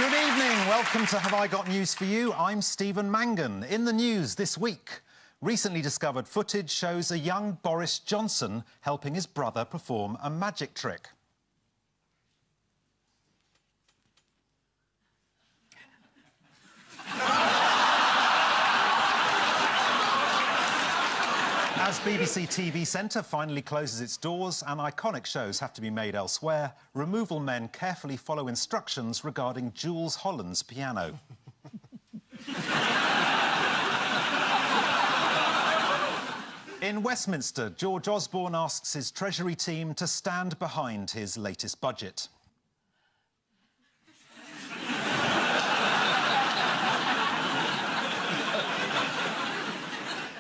Good evening. Welcome to Have I Got News for You? I'm Stephen Mangan. In the news this week, recently discovered footage shows a young Boris Johnson helping his brother perform a magic trick. As BBC TV Centre finally closes its doors and iconic shows have to be made elsewhere, removal men carefully follow instructions regarding Jules Holland's piano. In Westminster, George Osborne asks his Treasury team to stand behind his latest budget.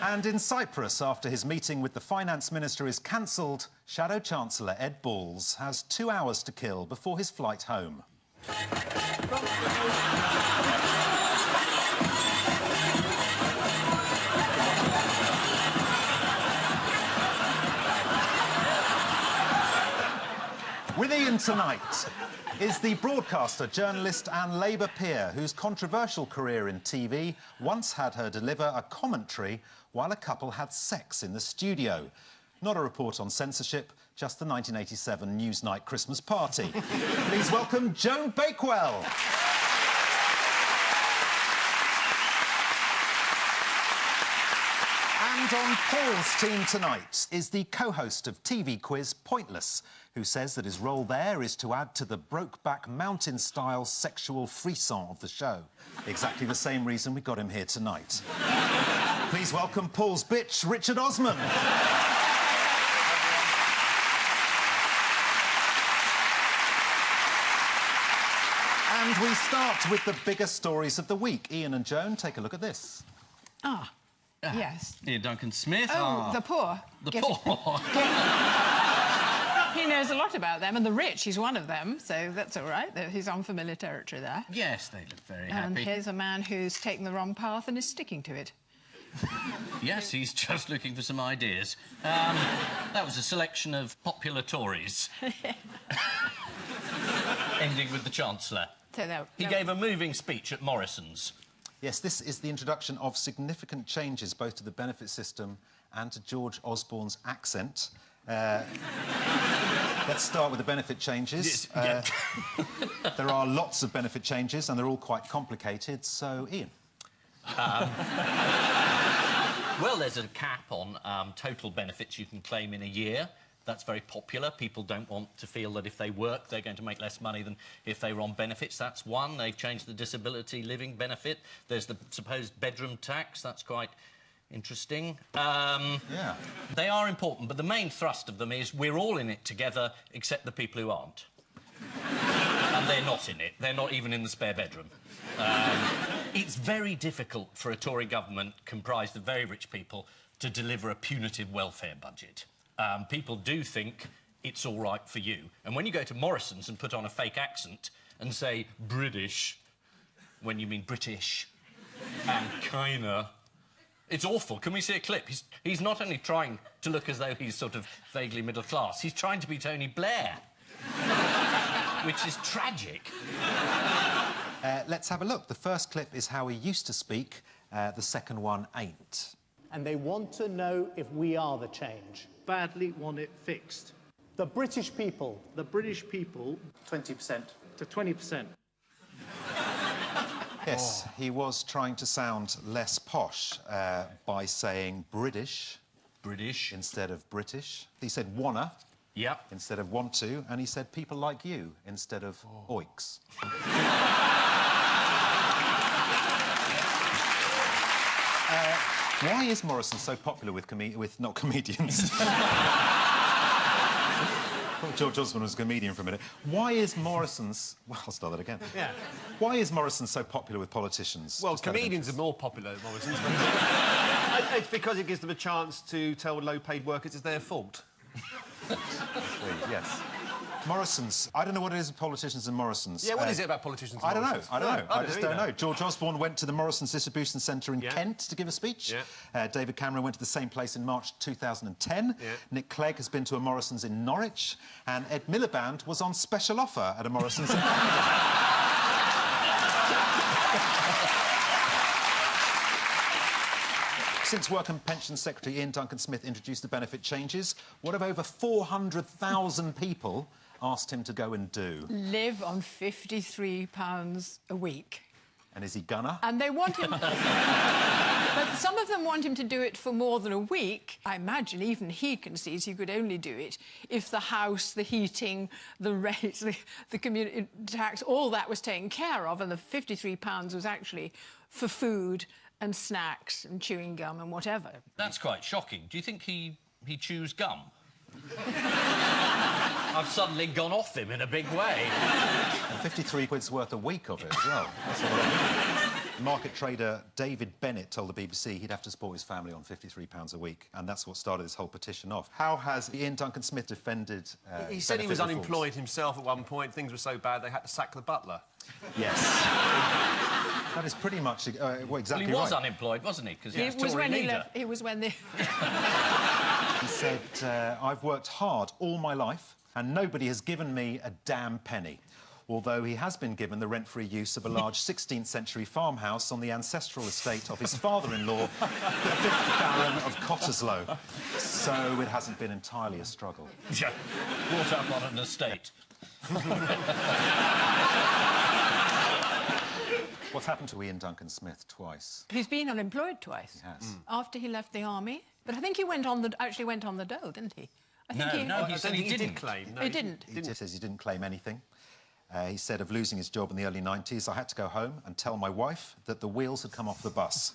And in Cyprus, after his meeting with the Finance Minister is cancelled, Shadow Chancellor Ed Balls has 2 hours to kill before his flight home. With Ian tonight is the broadcaster, journalist and Labour peer whose controversial career in TV once had her deliver a commentary while a couple had sex in the studio. Not a report on censorship, just the 1987 Newsnight Christmas party. Please welcome Joan Bakewell. And on Paul's team tonight is the co-host of TV quiz Pointless, who says that his role there is to add to the Brokeback Mountain-style sexual frisson of the show. Exactly the same reason we got him here tonight. Please welcome Paul's bitch, Richard Osman. And we start with the biggest stories of the week. Ian and Joan, take a look at this. Yes. Ian Duncan Smith. Oh, the poor. The poor. He knows a lot about them, and the rich, he's one of them, so that's all right. He's on familiar territory there. Yes, they look very And happy. here's a man who's taken the wrong path and is sticking to it. Yes, he's just looking for some ideas. That was a selection of popular Tories. Ending with the Chancellor. So He gave a moving speech at Morrison's. Yes, this is the introduction of significant changes both to the benefit system and to George Osborne's accent. Let's start with the benefit changes. There are lots of benefit changes and they're all quite complicated, so Ian. Well, there's a cap on total benefits you can claim in a year. That's very popular. People don't want to feel that if they work, they're going to make less money than if they were on benefits. That's one. They've changed the disability living benefit. There's the supposed bedroom tax. That's quite interesting. Yeah. They are important, but the main thrust of them is we're all in it together, except the people who aren't. And they're not in it. They're not even in the spare bedroom. It's very difficult for a Tory government comprised of very rich people to deliver a punitive welfare budget. People do think it's all right for you. And when you go to Morrison's and put on a fake accent and say British when you mean British and kinda, it's awful. Can we see a clip? He's not only trying to look as though he's sort of vaguely middle class, he's trying to be Tony Blair, which is tragic. Let's have a look. The first clip is how he used to speak. The second one ain't. And they want to know if we are the change. Badly want it fixed. The British people. The British people 20%. to 20%. Yes, he was trying to sound less posh by saying British instead of British. He said wanna instead of want to, and he said people like you instead of oiks. Why is Morrison so popular with not comedians? I thought George Osman was a comedian for a minute. Why is Morrison's... Well, I'll start that again. Yeah. Why is Morrison so popular with politicians? Well, comedians are more popular than Morrison's. But it's because it gives them a chance to tell low-paid workers it's their fault. Yes. Morrison's. I don't know what it is with politicians and Morrison's. Yeah, what is it about politicians and I don't know. Morrison's? I don't know. I just don't either. know. George Osborne went to the Morrison's Distribution Centre in Kent to give a speech. Yeah. David Cameron went to the same place in March 2010. Yeah. Nick Clegg has been to a Morrison's in Norwich. And Ed Miliband was on special offer at a Morrison's in Camden. Since Work and Pension Secretary Ian Duncan-Smith introduced the benefit changes, what have over 400,000 people asked him to go and do? Live on £53 a week. And is he gonna? And they want him... But some of them want him to do it for more than a week. I imagine even he concedes he could only do it if the house, the heating, the rates, the community tax, all that was taken care of, and the £53 was actually for food and snacks and chewing gum and whatever. That's quite shocking. Do you think he chews gum? I've suddenly gone off him in a big way. And 53 quid's worth a week of it as well. That's a lot. Market trader David Bennett told the BBC he'd have to support his family on £53 a week, and that's what started this whole petition off. How has Ian Duncan-Smith defended He said he was benefit unemployed reforms? himself at one point. Things were so bad they had to sack the butler. Yes. That is pretty much well, exactly Well, he was right. unemployed, wasn't he? Because he It was was Tory when he leader. left. It was when they... He said, I've worked hard all my life and nobody has given me a damn penny. Although he has been given the rent-free use of a large 16th century farmhouse on the ancestral estate of his father-in-law, the 5th Baron of Cottesloe. So it hasn't been entirely a struggle. Yeah. Brought up on an estate. What's happened to Ian Duncan-Smith twice? He's been unemployed twice. He has. After he left the army. But I think he actually went on the dole, didn't he? I think No, he I said don't he think didn't. did claim. No, He didn't. He says he didn't claim anything. He said of losing his job in the early 90s, I had to go home and tell my wife that the wheels had come off the bus,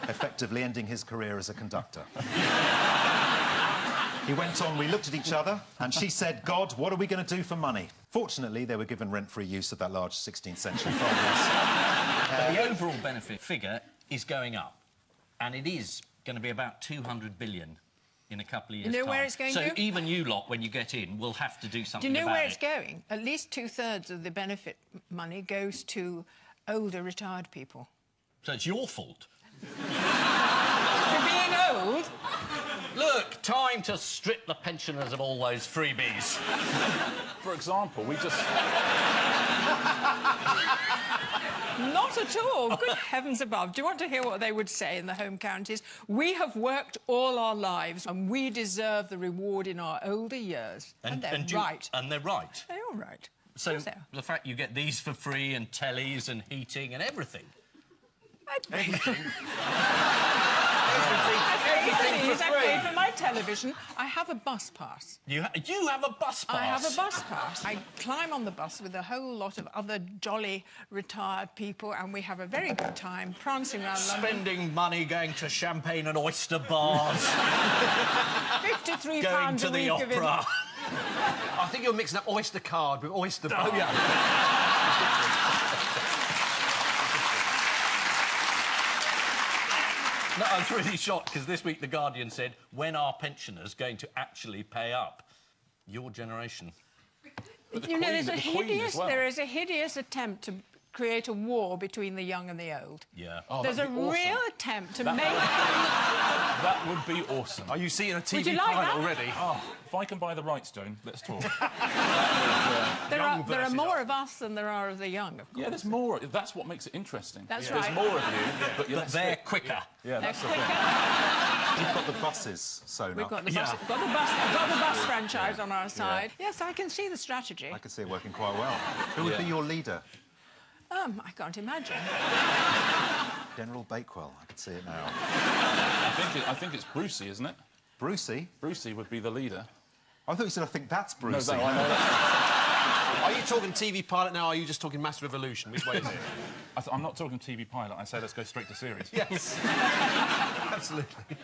effectively ending his career as a conductor. He went on, we looked at each other, and she said, God, what are we going to do for money? Fortunately, they were given rent-free use of that large 16th century farmhouse. The overall benefit figure is going up, and it is going to be about 200 billion in a couple of years' You know time. where it's going so to? even you lot, when you get in, will have to do Do something you know about where it. it's going? At least 2/3 of the benefit money goes to older retired people. So it's your fault. For being old? Look, time to strip the pensioners of all those freebies. For example, we just... Not at all. Good heavens above. Do you want to hear what they would say in the home counties? We have worked all our lives and we deserve the reward in our older years. And they're right. And they're right. They are right. So Of course they are. the fact you get these for free and tellies and heating and everything. Everything Please, for I free. pay for my television. I have a bus pass. You have a bus pass. I have a bus pass. I climb on the bus with a whole lot of other jolly retired people and we have a very good time prancing around London. Spending money going to champagne and oyster bars, £53 going to a the week of it. opera. I think you're mixing up Oyster Card with Oyster Bar. Oh, yeah. No, I was really shocked because this week The Guardian said, when are pensioners going to actually pay up? Your generation. You know, there's a the Queen hideous, as well. there is a hideous attempt to create a war between the young and the old. Yeah. Oh, There's a that'd be awesome. real attempt to make... That would be awesome. Are you seeing a TV Would you like pilot that? already? Oh, if I can buy the rights, Joan, let's talk. There are versus more old. of us than there are of the young, of course. Yeah, there's more. That's what makes it interesting. That's There's right. more of you, but you're But less they're fit. quicker. Yeah, They're that's the quicker. thing. You've got the buses sewn We've up. got the Yeah. bus, got the bus franchise on our side. Yes, I can see the strategy. I can see it working quite well. Who would be your leader? I can't imagine. General Bakewell. I can see it now. I think it's Brucey, isn't it? Brucey? Brucey would be the leader. I thought you said, I think that's No, Brucey. I know that. Are you talking TV pilot now, or are you just talking Mass Revolution? Which way is it? I'm not talking TV pilot. I say let's go straight to series. Yes. Absolutely.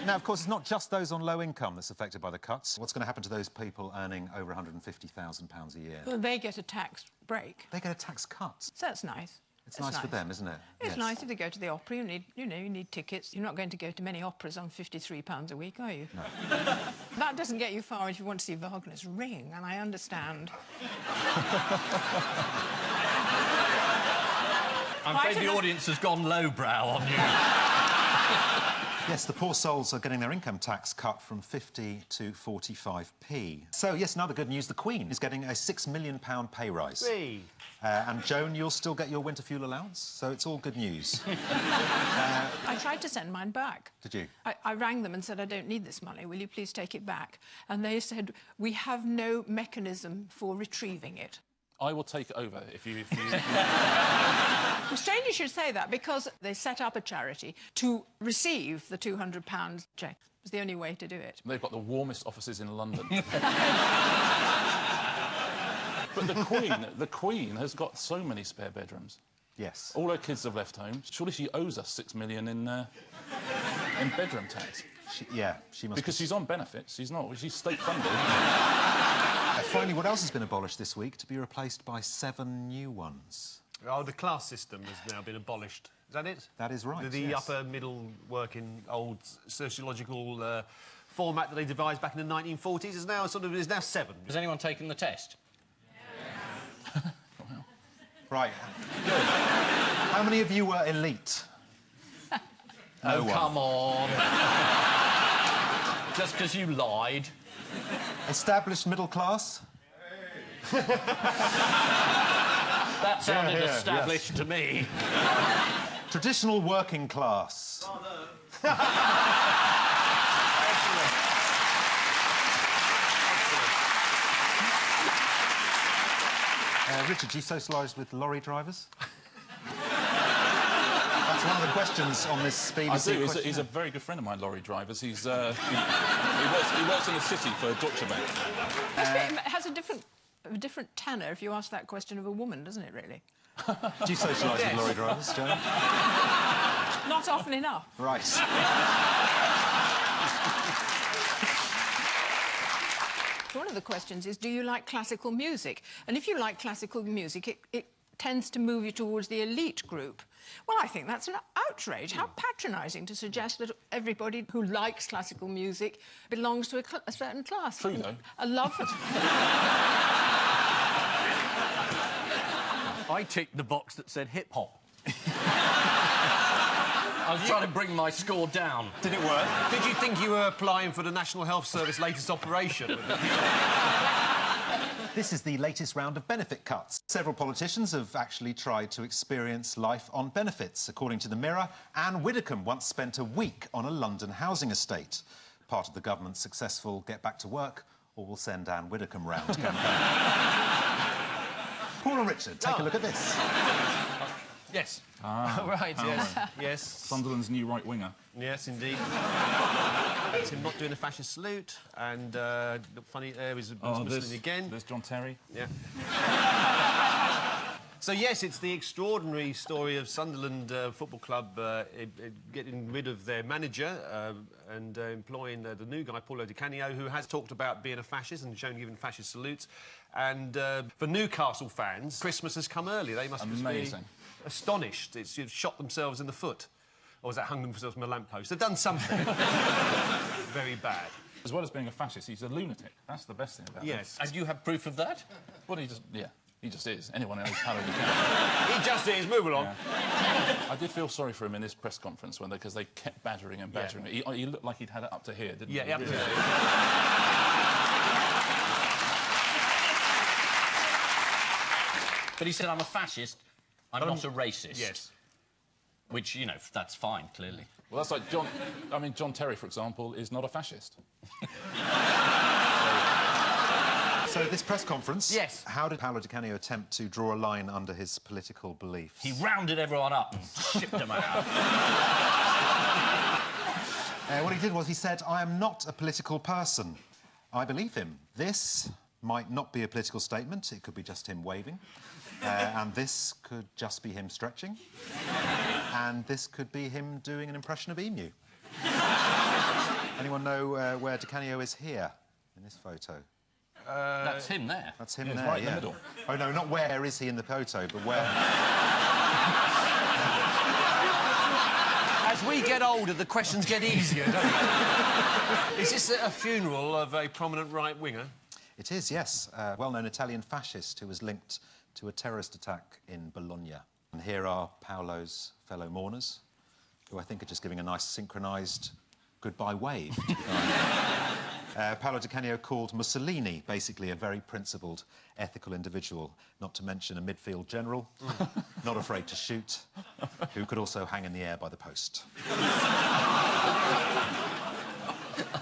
Now, of course, it's not just those on low income that's affected by the cuts. What's going to happen to those people earning over £150,000 a year? Well, they get a tax break. They get a tax cut. So that's nice. It's nice for them, isn't it? It's Yes. nice if they go to the opera. You need tickets. You're not going to go to many operas on £53 a week, are you? No. That doesn't get you far if you want to see Wagner's Ring, and I understand. I'm afraid the audience has gone lowbrow on you. Yes, the poor souls are getting their income tax cut from 50 to 45p. So, yes, another good news. The Queen is getting a £6 million pay rise. Hey. And Joan, you'll still get your winter fuel allowance, so it's all good news. I tried to send mine back. Did you? I rang them and said, I don't need this money, will you please take it back? And they said, we have no mechanism for retrieving it. I will take it over if you... Well, strange you should say that, because they set up a charity to receive the £200 cheque. It was the only way to do it. They've got the warmest offices in London. But the Queen has got so many spare bedrooms. Yes. All her kids have left home. Surely she owes us £6 million in bedroom tax. She must. Because she's on benefits. She's not. She's state-funded. Finally, what else has been abolished this week to be replaced by 7 new ones? Oh, the class system has now been abolished. Is that it? That is right, The yes. upper middle working old sociological format that they devised back in the 1940s is now 7. Has anyone taken the test? Right. Good. How many of you were elite? No one. Come on. Just because you lied. Established middle class? That sounded Here, established to me. Traditional working class? Richard, do you socialise with lorry drivers? That's one of the questions on this BBC I do. question. He's a very good friend of mine, lorry drivers. He works in the city for Deutsche Bank. It has a different tenor if you ask that question of a woman, doesn't it, really? Do you socialise with lorry drivers, Joan? Not often enough. Right. One of the questions is, do you like classical music? And if you like classical music, it tends to move you towards the elite group. Well, I think that's an outrage. How patronising to suggest that everybody who likes classical music belongs to a certain class. True, though. A love for... I ticked the box that said hip-hop. I was trying to bring my score down. Did it work? Did you think you were applying for the National Health Service latest operation? This is the latest round of benefit cuts. Several politicians have actually tried to experience life on benefits. According to The Mirror, Anne Widdecombe once spent a week on a London housing estate. Part of the government's successful Get Back to Work or We'll Send Anne Widdecombe round campaign. Paul and Richard, take a look at this. Yes. Right, yes. Yes. Sunderland's new right-winger. Yes, indeed. It's him not doing a fascist salute, and funny, he's whistling again. There's John Terry. Yeah. So, yes, it's the extraordinary story of Sunderland Football Club getting rid of their manager and employing the new guy, Paulo Di Canio, who has talked about being a fascist and shown giving fascist salutes. And for Newcastle fans, Christmas has come early. They must be astonished. It's shot themselves in the foot. Or was that hung themselves from a lamppost? They've done something very bad. As well as being a fascist, he's a lunatic. That's the best thing about him. Yes. And you have proof of that? Well, he just is. Anyone else, Harry can. He just is. Move along. Yeah. I did feel sorry for him in his press conference because they kept badgering and badgering him. He looked like he'd had it up to here, didn't he? Yeah, absolutely. But he said, I'm a fascist, I'm not a racist. Yes. Which, you know, that's fine, clearly. Well, that's like John Terry, for example, is not a fascist. So, this press conference... Yes. How did Paolo Di Canio attempt to draw a line under his political beliefs? He rounded everyone up and shipped them out. What he did was he said, I am not a political person. I believe him. This might not be a political statement. It could be just him waving. And this could just be him stretching. And this could be him doing an impression of emu. Anyone know where Di Canio is here in this photo? That's him there. That's him He's there, right in yeah. the middle. Oh, no, not where is he in the photo, but where... As we get older, the questions get easier, don't they? Is this a funeral of a prominent right-winger? It is, yes. A well-known Italian fascist who was linked to a terrorist attack in Bologna. And here are Paolo's fellow mourners, who I think are just giving a nice synchronised goodbye wave. Paolo Di Canio called Mussolini basically a very principled, ethical individual, not to mention a midfield general, not afraid to shoot, who could also hang in the air by the post.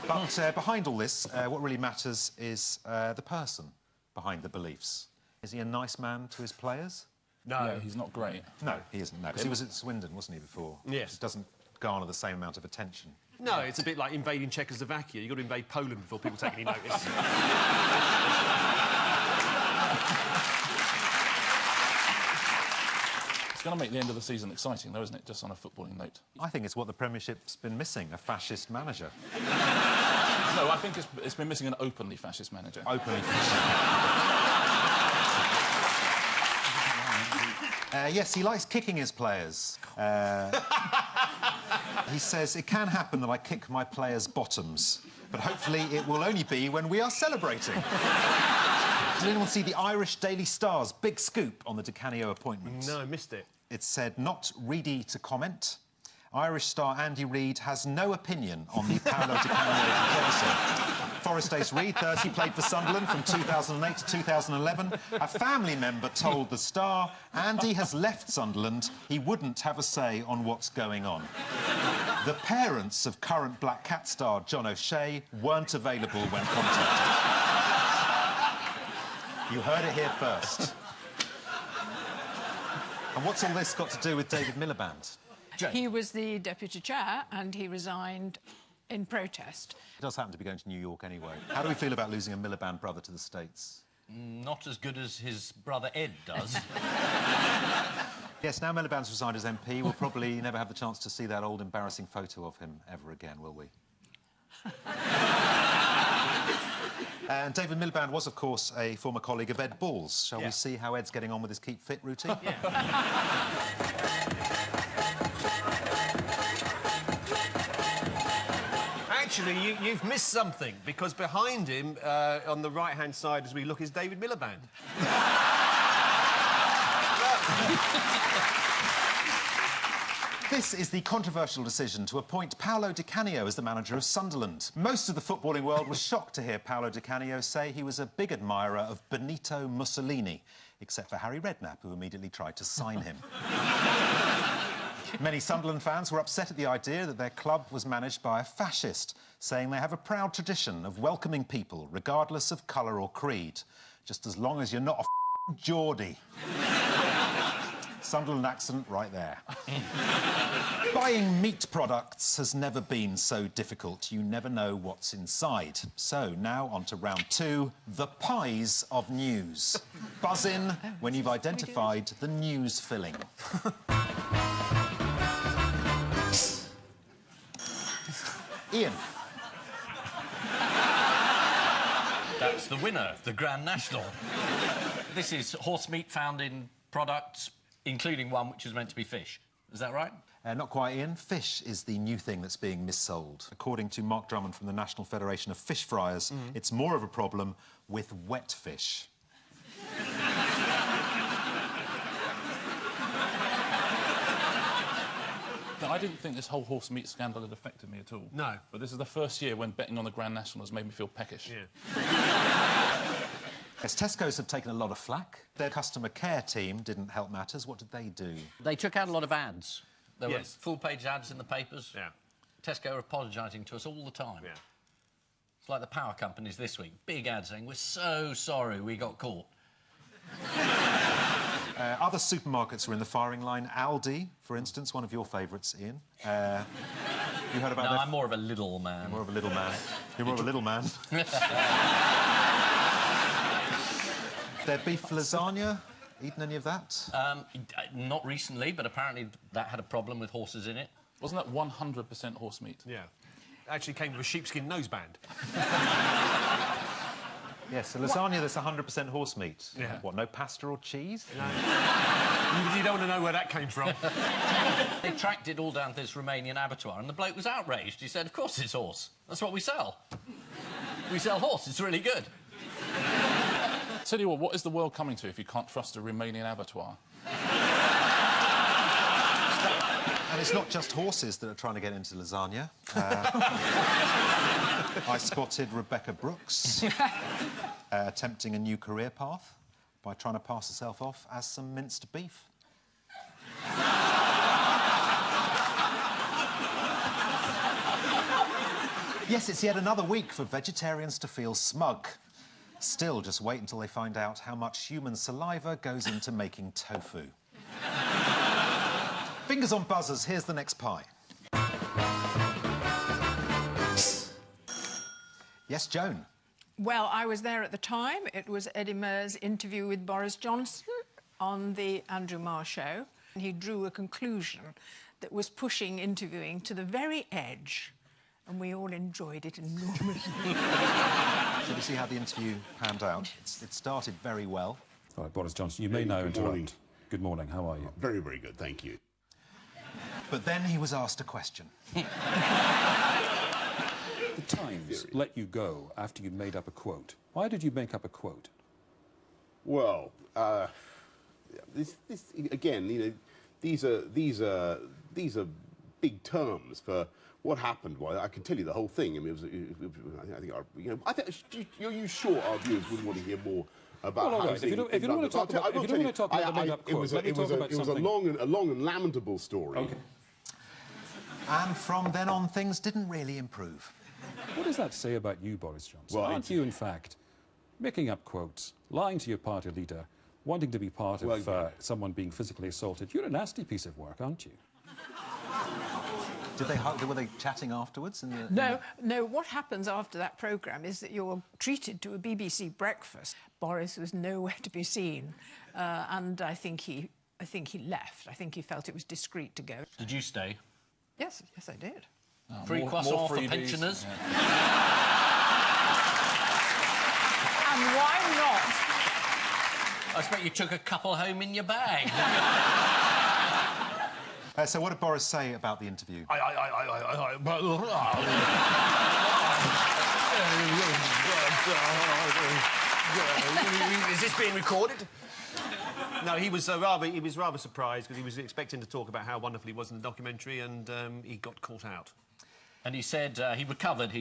But behind all this, what really matters is the person behind the beliefs. Is he a nice man to his players? No. Yeah, he's not great. No, he isn't, no. Because he was at Swindon, wasn't he, before? Yes. It doesn't garner the same amount of attention. No, it's a bit like invading Czechoslovakia. You've got to invade Poland before people take any notice. It's going to make the end of the season exciting, though, isn't it? Just on a footballing note. I think it's what the Premiership's been missing, a fascist manager. No, I think it's been missing an openly fascist manager. Openly fascist. Yes, he likes kicking his players. He says, it can happen that I kick my players' bottoms, but hopefully it will only be when we are celebrating. Did anyone see the Irish Daily Star's big scoop on the Di Canio appointment? No, I missed it. It said, not ready to comment. Irish star Andy Reid has no opinion on the Paolo Di Canio controversy. Forest Ace Reid, 30, played for Sunderland from 2008 to 2011. A family member told the Star, Andy has left Sunderland. He wouldn't have a say on what's going on. The parents of current Black Cat star John O'Shea weren't available when contacted. You heard it here first. And what's all this got to do with David Miliband? He was the deputy chair and he resigned in protest. He does happen to be going to New York anyway. How do we feel about losing a Miliband brother to the States? Not as good as his brother Ed does. Yes, now Miliband's resigned as MP, we'll probably never have the chance to see that old embarrassing photo of him ever again, will we? And David Miliband was, of course, a former colleague of Ed Balls. Shall we see how Ed's getting on with his Keep Fit routine? Actually, you've missed something, because behind him, on the right-hand side as we look, is David Miliband. This is the controversial decision to appoint Paolo Di Canio as the manager of Sunderland. Most of the footballing world was shocked to hear Paolo Di Canio say he was a big admirer of Benito Mussolini, except for Harry Redknapp, who immediately tried to sign him. Many Sunderland fans were upset at the idea that their club was managed by a fascist, saying they have a proud tradition of welcoming people, regardless of colour or creed, just as long as you're not a Geordie. Sunderland accent right there. Buying meat products has never been so difficult. You never know what's inside. So, now on to round two, the pies of news. Buzz in when you've identified the news filling. Ian. That's the winner, the Grand National. This is horse meat found in products, including one which is meant to be fish. Is that right? Not quite, Ian. Fish is the new thing that's being missold. According to Mark Drummond from the National Federation of Fish Fryers, it's more of a problem with wet fish. I didn't think this whole horse meat scandal had affected me at all. No. But this is the first year when betting on the Grand National has made me feel peckish. Yeah. Yes, Tesco's have taken a lot of flack. Their customer care team didn't help matters. What did they do? They took out a lot of ads. There were Yes. full-page ads in the papers. Yeah. Tesco are apologising to us all the time. Yeah. It's like the power companies this week. Big ad saying, we're so sorry we got caught. Other supermarkets are in the firing line. Aldi, for instance, one of your favourites, Ian. You heard about No, I'm more of a little man. More of a little man. You're more of a little man. Their beef lasagna, eaten any of that? Not recently, but apparently that had a problem with horses in it. Wasn't that 100% horse meat? Yeah. Actually came with a sheepskin noseband. Yes, a lasagna that's 100% horse meat. Yeah. What, no pasta or cheese? No. You don't want to know where that came from. They tracked it all down to this Romanian abattoir, and the bloke was outraged. He said, of course it's horse. That's what we sell. We sell horse. It's really good. Tell you what is the world coming to if you can't trust a Romanian abattoir? And it's not just horses that are trying to get into lasagna. I spotted Rebecca Brooks attempting a new career path by trying to pass herself off as some minced beef. Yes, it's yet another week for vegetarians to feel smug. Still, just wait until they find out how much human saliva goes into making tofu. Fingers on buzzers, here's the next pie. Yes, Joan? Well, I was there at the time. It was Eddie Mair's interview with Boris Johnson on the Andrew Marr show. He drew a conclusion that was pushing interviewing to the very edge, and we all enjoyed it enormously. Shall we see how the interview panned out? It started very well. All right, Boris Johnson, you may now interrupt. Good morning, how are you? Very, very good, thank you. But then he was asked a question. The Times let you go after you'd made up a quote. Why did you make up a quote? Well, this again, you know, these are big terms for what happened. Well, I can tell you the whole thing. I mean, I think you sure our viewers wouldn't want to hear more about well, how right. If you don't want to talk about the made-up quote, let me talk about it was a long and lamentable story. Okay. And from then on, things didn't really improve. What does that say about you, Boris Johnson? Well, aren't you, in fact, making up quotes, lying to your party leader, wanting to be part of someone being physically assaulted? You're a nasty piece of work, aren't you? Were they chatting afterwards? No, what happens after that programme is that you're treated to a BBC breakfast. Boris was nowhere to be seen, and I think he left. I think he felt it was discreet to go. Did you stay? Yes, I did. Oh, free croissant for pensioners? Yeah. And why not? I expect you took a couple home in your bag. So what did Boris say about the interview? Is this being recorded? No, he was rather surprised because he was expecting to talk about how wonderful he was in the documentary, and he got caught out. And he said he recovered.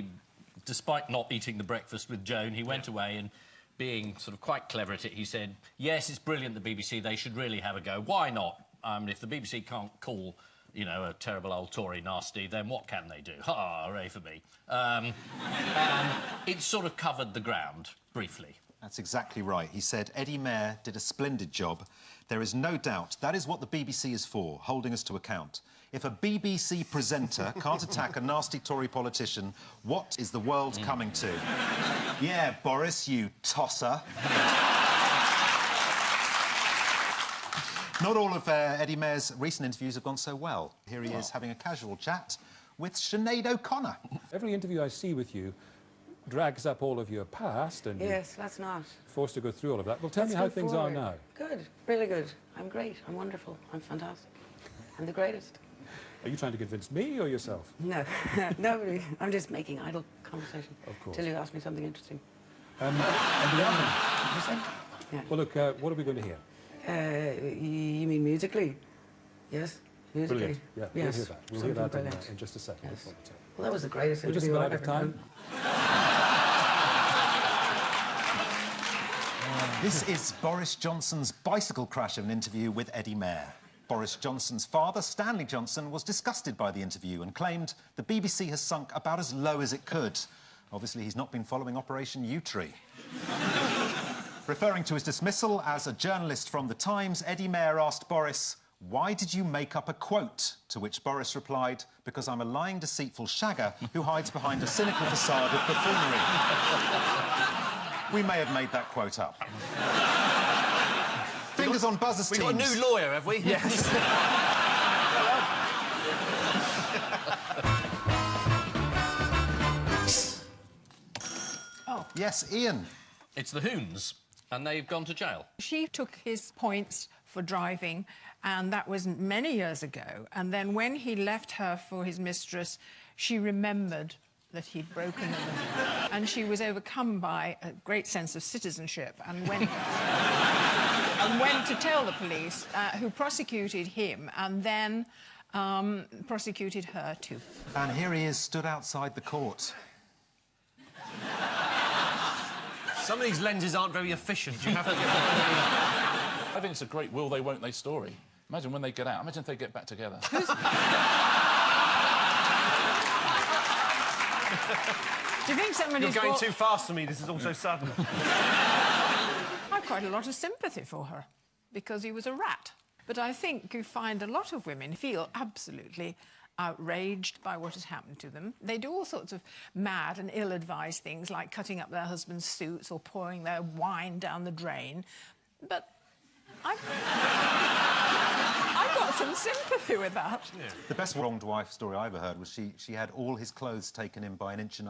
Despite not eating the breakfast with Joan, he went away and, being sort of quite clever at it, he said, yes, it's brilliant, the BBC, they should really have a go. Why not? If the BBC can't call, you know, a terrible old Tory nasty, then what can they do? Ha, hooray for me. And it sort of covered the ground, briefly. That's exactly right. He said Eddie Mair did a splendid job. There is no doubt that is what the BBC is for, holding us to account. If a BBC presenter can't attack a nasty Tory politician, what is the world coming to? Yeah, Boris, you tosser. Not all of Eddie Mair's recent interviews have gone so well. Here he is having a casual chat with Sinead O'Connor. Every interview I see with you drags up all of your past and yes, that's not. Forced to go through all of that. Well, tell me how things are now. Good, really good. I'm great, I'm wonderful, I'm fantastic. I'm the greatest. Are you trying to convince me or yourself? No, nobody. I'm just making idle conversation. Of course. Till you ask me something interesting. And the other yeah. Well, look, what are we going to hear? You mean musically? Yes, musically. Brilliant. Yeah, yes. we'll hear that. We'll hear that in just a second. Yes. Well, that was the greatest We're just interview about I've out of ever time. done. This is Boris Johnson's bicycle crash of an interview with Eddie Mair. Boris Johnson's father, Stanley Johnson, was disgusted by the interview and claimed the BBC has sunk about as low as it could. Obviously, he's not been following Operation U-Tree. Referring to his dismissal as a journalist from The Times, Eddie Mair asked Boris, "Why did you make up a quote?" To which Boris replied, "Because I'm a lying, deceitful shagger who hides behind a cynical facade of buffoonery." We may have made that quote up. Fingers on buzzers, We've got a new lawyer, have we? Yes. Oh. Yes, Ian. It's the Hoons, and they've gone to jail. She took his points for driving, and that was many years ago. And then when he left her for his mistress, she remembered that he'd broken them. And she was overcome by a great sense of citizenship and went to tell the police, who prosecuted him. And then prosecuted her too. And here he is, stood outside the court. Some of these lenses aren't very efficient. You have to get... I think it's a great will they, won't they story. Imagine when they get out. Imagine if they get back together. Do you think somebody's... You're going too fast for me. This is all so sudden. I've quite a lot of sympathy for her, because he was a rat. But I think you find a lot of women feel absolutely outraged by what has happened to them. They do all sorts of mad and ill-advised things, like cutting up their husband's suits or pouring their wine down the drain. But I've got some sympathy with that. Yeah. The best wronged wife story I ever heard was she had all his clothes taken in by 1.5 inches.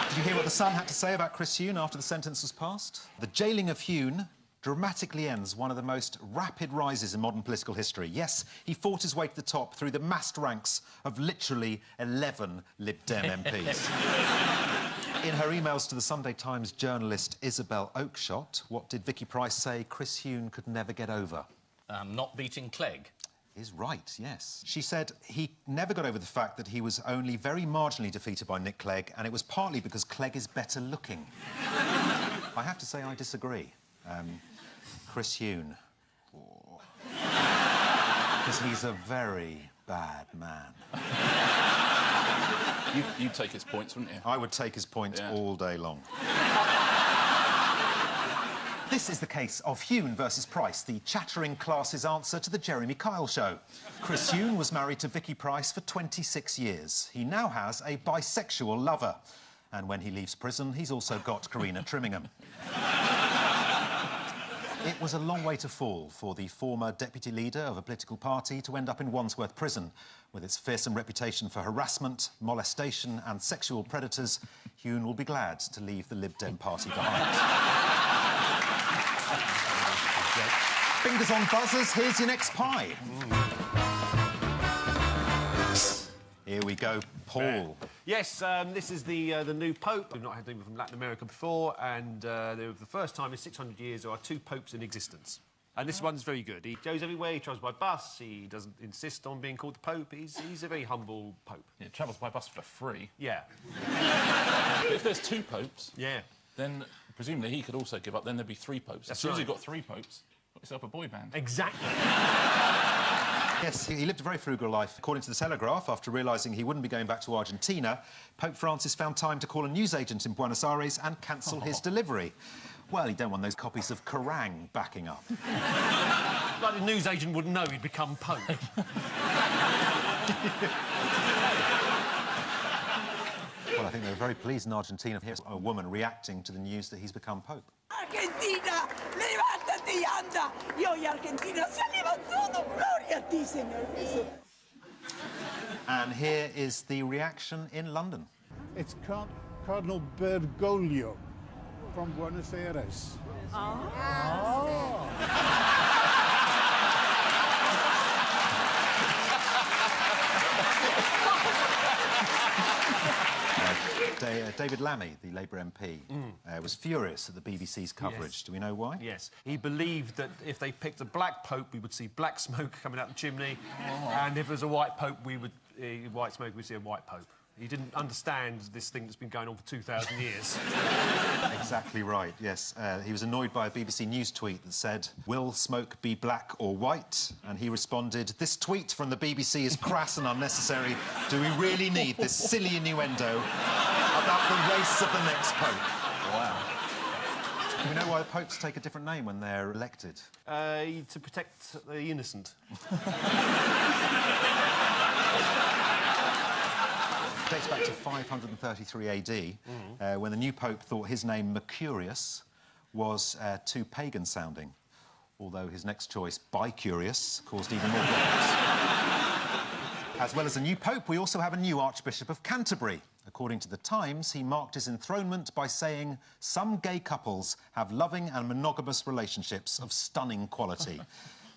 Did you hear what The Sun had to say about Chris Huhne after the sentence was passed? The jailing of Huhne dramatically ends one of the most rapid rises in modern political history. Yes, he fought his way to the top through the massed ranks of literally 11 Lib Dem MPs. In her emails to the Sunday Times journalist Isabel Oakeshott, what did Vicky Pryce say Chris Huhne could never get over? Not beating Clegg. Is right, yes. She said he never got over the fact that he was only very marginally defeated by Nick Clegg, and it was partly because Clegg is better looking. I have to say I disagree. Chris Huhne. Because he's a very bad man. You'd take his points, wouldn't you? I would take his points all day long. This is the case of Huhne versus Pryce, the chattering class's answer to the Jeremy Kyle show. Chris Huhne was married to Vicky Pryce for 26 years. He now has a bisexual lover. And when he leaves prison, he's also got Karina Trimmingham. It was a long way to fall for the former deputy leader of a political party to end up in Wandsworth Prison. With its fearsome reputation for harassment, molestation and sexual predators, Huhne will be glad to leave the Lib Dem party behind. Fingers on buzzers, here's your next pie. Here we go, Paul. Yes, this is the new Pope. We've not had anyone from Latin America before, and for the first time in 600 years there are 2 popes in existence. And this one's very good. He goes everywhere, he travels by bus, he doesn't insist on being called the Pope. He's a very humble Pope. Yeah, travels by bus for free. Yeah. But if there's 2 popes, yeah, then presumably he could also give up, then there'd be 3 popes. That's as soon as right. you've got 3 popes, got yourself a boy band. Exactly. Yes, he lived a very frugal life. According to The Telegraph, after realising he wouldn't be going back to Argentina, Pope Francis found time to call a newsagent in Buenos Aires and cancel his delivery. Well, he don't want those copies of Kerrang backing up. Like the newsagent wouldn't know he'd become Pope. Well, I think they were very pleased in Argentina. Here's a woman reacting to the news that he's become Pope. Argentina, levántate y anda. Y hoy Argentina se ha levantado. Gloria a ti, Señor Jesús. And here is the reaction in London. It's Cardinal Bergoglio from Buenos Aires. David Lammy, the Labour MP, was furious at the BBC's coverage. Yes. Do we know why? Yes. He believed that if they picked a black pope, we would see black smoke coming out the chimney, and if it was a white pope, we would white smoke, we'd see a white pope. He didn't understand this thing that's been going on for 2,000 years. Exactly right, yes. He was annoyed by a BBC News tweet that said, "Will smoke be black or white?" And he responded, "This tweet from the BBC is crass and unnecessary. Do we really need this silly innuendo about the race of the next pope?" Wow. Do we know why popes take a different name when they're elected? To protect the innocent. It dates back to 533 AD, when the new pope thought his name, Mercurius, was too pagan-sounding, although his next choice, Bicurious, caused even more problems. As well as a new pope, we also have a new Archbishop of Canterbury. According to The Times, he marked his enthronement by saying, "Some gay couples have loving and monogamous relationships of stunning quality."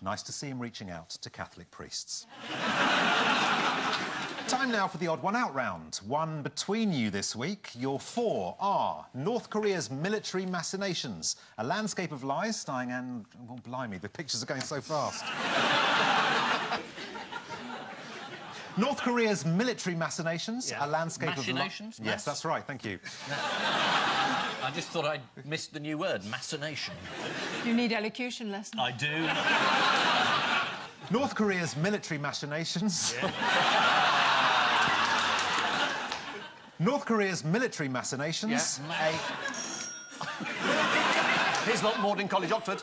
Nice to see him reaching out to Catholic priests. Time now for the odd one out round. One between you this week. Your four are North Korea's military machinations, a landscape of lies starring and... Oh, blimey, the pictures are going so fast. North Korea's military machinations, a landscape Machinations? of... Yes, that's right, thank you. I just thought I'd missed the new word, machination. You need elocution lessons. I do. North Korea's military machinations. Yeah. North Korea's military machinations. Yeah. Here's not Magdalen College, Oxford.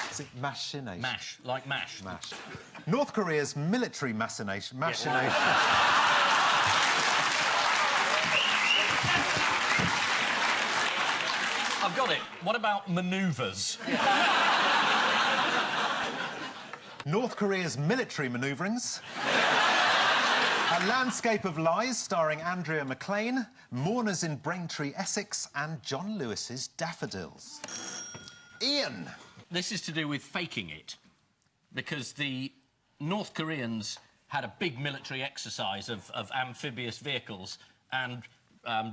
Is it machination? Mash, like mash. Mash. North Korea's military machination. I've got it. What about manoeuvres? North Korea's military manoeuvrings. A landscape of lies starring Andrea McLean, mourners in Braintree, Essex, and John Lewis's Daffodils. Ian. This is to do with faking it, because the North Koreans had a big military exercise of amphibious vehicles and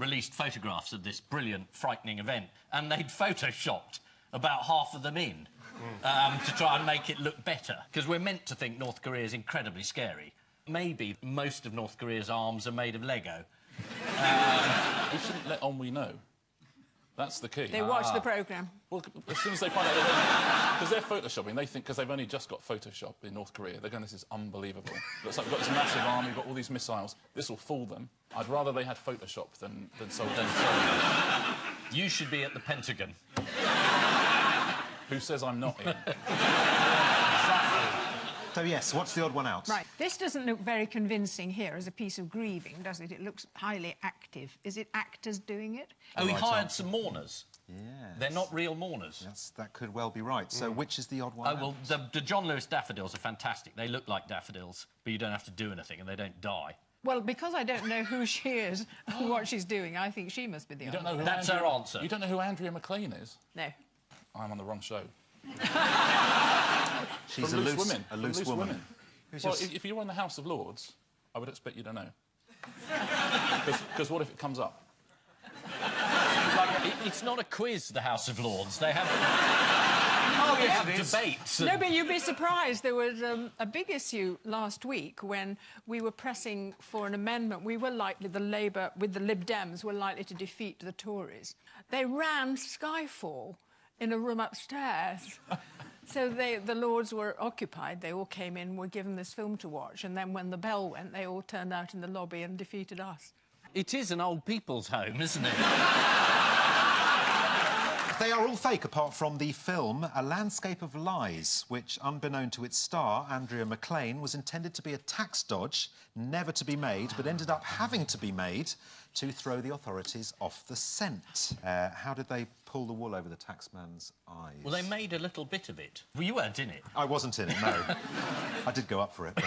released photographs of this brilliant, frightening event, and they'd photoshopped about half of them in to try and make it look better, because we're meant to think North Korea is incredibly scary. Maybe most of North Korea's arms are made of Lego. We shouldn't let on we know. That's the key. They watch the programme. Well, as soon as they find out... Because they're photoshopping, they think, because they've only just got Photoshop in North Korea, they're going, this is unbelievable. Looks like we've got this massive army, we've got all these missiles. This will fool them. I'd rather they had Photoshop than sold them. You should be at the Pentagon. Who says I'm not in? So, yes, what's the odd one out? Right. This doesn't look very convincing here as a piece of grieving, does it? It looks highly active. Is it actors doing it? Oh, he hired some mourners. Yes. They're not real mourners. Yes, that could well be right. So, which is the odd one Oh, out? well, the John Lewis daffodils are fantastic. They look like daffodils, but you don't have to do anything and they don't die. Well, because I don't know who she is and what she's doing, I think she must be the You don't know who That's her answer. You don't know who Andrea McLean is? No. I'm on the wrong show. She's From a Loose loose Women. A loose woman. Well, if you were in the House of Lords, I would expect you to know. Because what if it comes up? It's not a quiz, the House of Lords. They have... they have debates. No, but you'd be surprised. There was a big issue last week when we were pressing for an amendment. We were likely, the Labour, with the Lib Dems, were likely to defeat the Tories. They ran Skyfall in a room upstairs. So the Lords were occupied. They all came in, were given this film to watch, and then when the bell went, they all turned out in the lobby and defeated us. It is an old people's home, isn't it? They are all fake, apart from the film A Landscape of Lies, which, unbeknown to its star, Andrea McLean, was intended to be a tax dodge, never to be made, but ended up having to be made to throw the authorities off the scent. How did they pull the wool over the taxman's eyes? Well, they made a little bit of it. Well, you weren't in it. I wasn't in it, no. I did go up for it. But...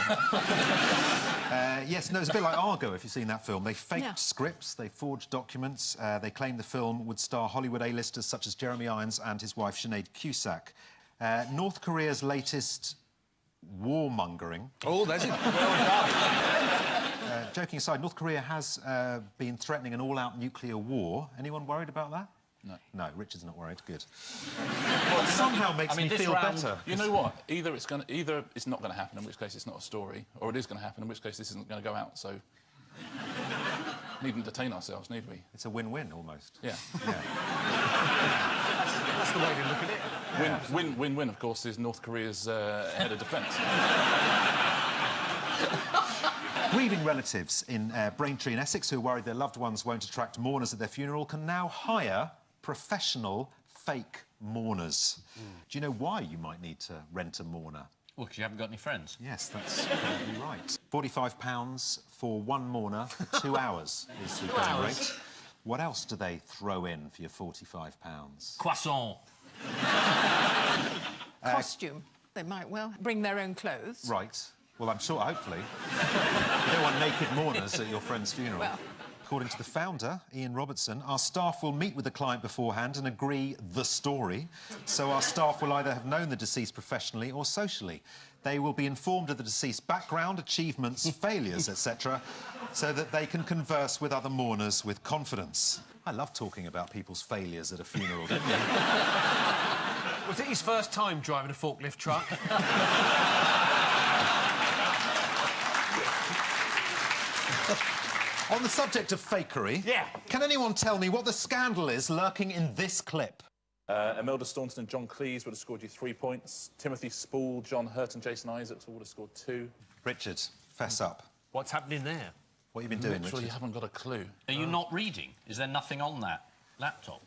yes, no, it's a bit like Argo, if you've seen that film. They faked scripts, they forged documents, they claimed the film would star Hollywood A-listers such as Jeremy Irons and his wife, Sinead Cusack. North Korea's latest warmongering... Oh, that's it. Joking aside, North Korea has been threatening an all-out nuclear war. Anyone worried about that? No. No, Richard's not worried. Good. Well, it somehow makes me feel better. You know what? Either it's not going to happen, in which case it's not a story, or it is going to happen, in which case this isn't going to go out, so... needn't detain ourselves, need we? It's a win-win, almost. Yeah. That's the way to look at it. Win-win, of course, is North Korea's head of defence. Grieving relatives in Braintree in Essex who are worried their loved ones won't attract mourners at their funeral can now hire professional fake mourners. Do you know why you might need to rent a mourner? Well, because you haven't got any friends. Yes, that's probably right. £45 for one mourner for 2 hours is the going rate. What else do they throw in for your £45? Croissant. Costume. They might well bring their own clothes. Right. Well, I'm sure, hopefully. You don't want naked mourners at your friend's funeral. Well, According to the founder, Ian Robertson, our staff will meet with the client beforehand and agree the story. So our staff will either have known the deceased professionally or socially. They will be informed of the deceased background, achievements, failures, etc., so that they can converse with other mourners with confidence. I love talking about people's failures at a funeral, don't you? Was it his first time driving a forklift truck? On the subject of fakery, can anyone tell me what the scandal is lurking in this clip? Imelda Staunton and John Cleese would have scored you 3 points. Timothy Spall, John Hurt and Jason Isaacs all would have scored 2. Richard, fess up. What's happening there? What have you been doing, Literally Richard? haven't got a clue. Are you not reading? Is there nothing on that laptop?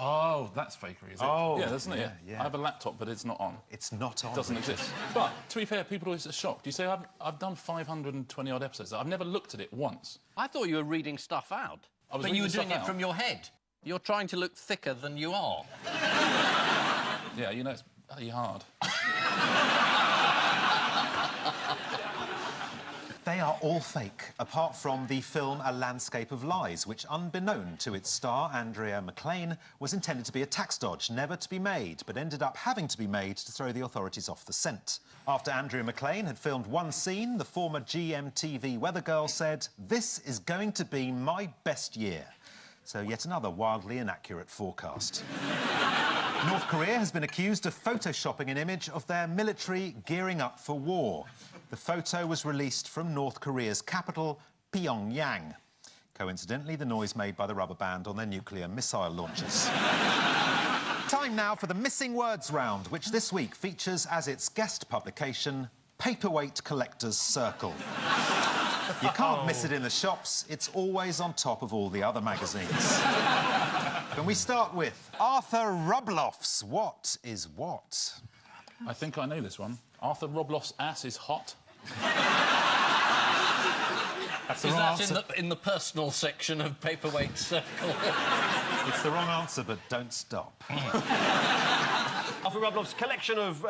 Oh, that's fakery, is it? Oh, yeah, isn't it? yeah. I have a laptop, but it's not on. It's not on. It doesn't exist. But, to be fair, people always are shocked. You say, I've done 520-odd episodes. I've never looked at it once. I thought you were reading stuff out. But you were doing it from your head. You're trying to look thicker than you are. Yeah, you know, it's bloody hard. They are all fake, apart from the film A Landscape of Lies, which, unbeknown to its star, Andrea McLean, was intended to be a tax dodge, never to be made, but ended up having to be made to throw the authorities off the scent. After Andrea McLean had filmed one scene, the former GMTV weather girl said, "This is going to be my best year." So yet another wildly inaccurate forecast. North Korea has been accused of photoshopping an image of their military gearing up for war. The photo was released from North Korea's capital, Pyongyang. Coincidentally, the noise made by the rubber band on their nuclear missile launchers. Time now for the Missing Words round, which this week features as its guest publication, Paperweight Collector's Circle. You can't miss it in the shops. It's always on top of all the other magazines. Can we start with Arthur Rubloff's What is What? I think I know this one. Arthur Robloff's ass is hot. That's the Is wrong that answer. in the personal section of Paperweight Circle? It's the wrong answer, but don't stop. Arthur Rubloff's collection of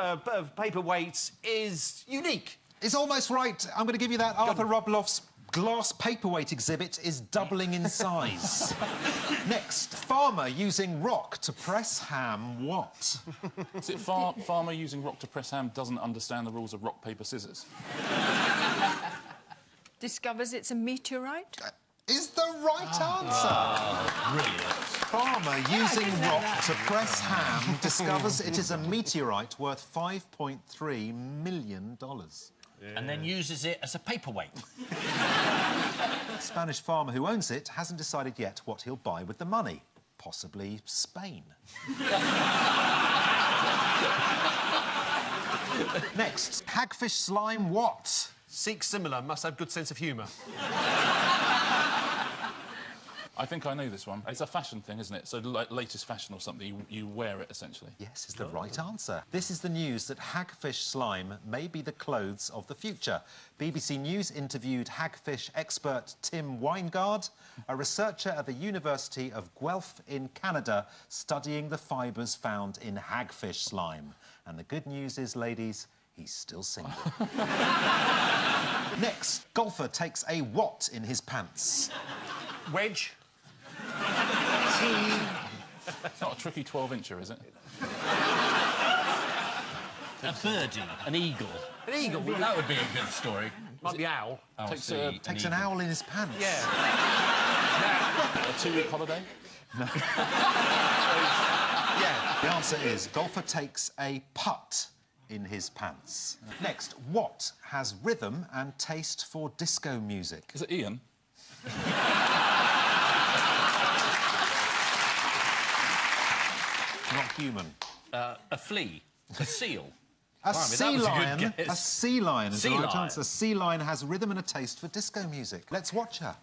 paperweights is unique. It's almost right. I'm going to give you that. Arthur Rubloff's glass paperweight exhibit is doubling in size. Next, farmer using rock to press ham what? Is it farmer using rock to press ham doesn't understand the rules of rock, paper, scissors? Discovers it's a meteorite? Is the right answer. Brilliant. Farmer using rock to press ham discovers it is a meteorite worth $5.3 million. And then uses it as a paperweight. The Spanish farmer who owns it hasn't decided yet what he'll buy with the money. Possibly Spain. Next, hagfish slime what? Seek similar, must have good sense of humour. I think I know this one. It's a fashion thing, isn't it? So, like, latest fashion or something, you wear it, essentially. Yes, is the right answer. This is the news that hagfish slime may be the clothes of the future. BBC News interviewed hagfish expert Tim Weingard, a researcher at the University of Guelph in Canada, studying the fibres found in hagfish slime. And the good news is, ladies, he's still single. Next, golfer takes a what in his pants? Wedge. It's not a tricky 12-incher, is it? A birdie, an eagle. An eagle? That would be a good story. Might be owl. Oh, Takes Takes an owl in his pants. Yeah. A 2-week holiday? Yeah, the answer is golfer takes a putt in his pants. Next, what has rhythm and taste for disco music? Is it Ian? Not human. A flea. A seal. A Blimey, sea that was a good lion. guess. A sea lion is the Sea right lion. answer. A sea lion has rhythm and a taste for disco music. Let's watch her.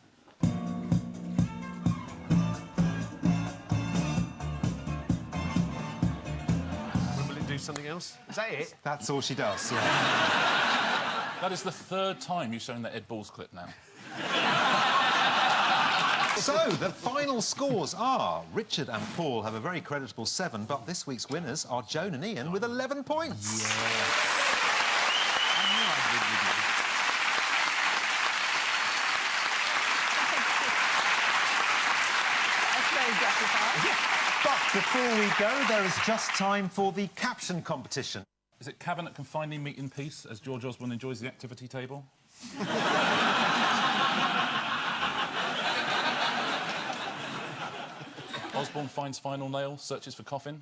Will it do something else? Is that it? That's all she does, yeah. That is the 3rd time you've shown that Ed Balls clip now. So, the final scores are Richard and Paul have a very creditable 7, but this week's winners are Joan and Ian with 11 points. But before we go, there is just time for the caption competition. Is it Cabinet can finally meet in peace as George Osborne enjoys the activity table? Osborne finds final nail, searches for coffin.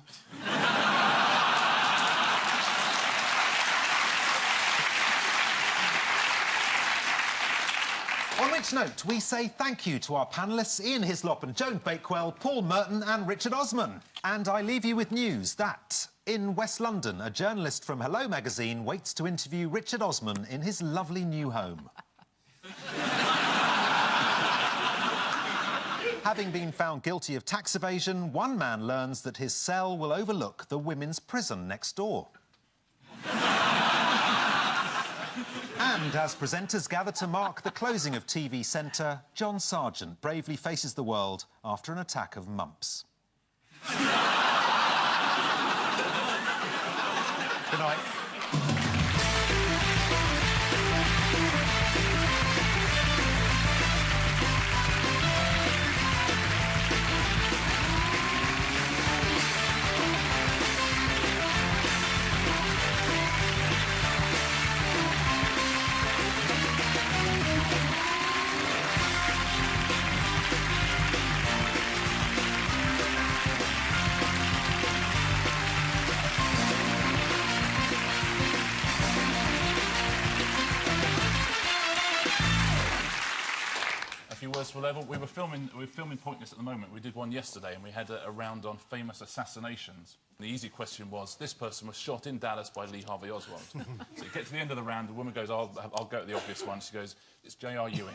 On which note, we say thank you to our panellists Ian Hislop and Joan Bakewell, Paul Merton and Richard Osman. And I leave you with news that in West London, a journalist from Hello magazine waits to interview Richard Osman in his lovely new home. Having been found guilty of tax evasion, one man learns that his cell will overlook the women's prison next door. And as presenters gather to mark the closing of TV Centre, John Sargent bravely faces the world after an attack of mumps. Good night. Words for level. We're filming Pointless at the moment. We did one yesterday and we had a round on famous assassinations. The easy question was, this person was shot in Dallas by Lee Harvey Oswald. So you get to the end of the round, the woman goes, I'll go at the obvious one. She goes, it's J.R. Ewing.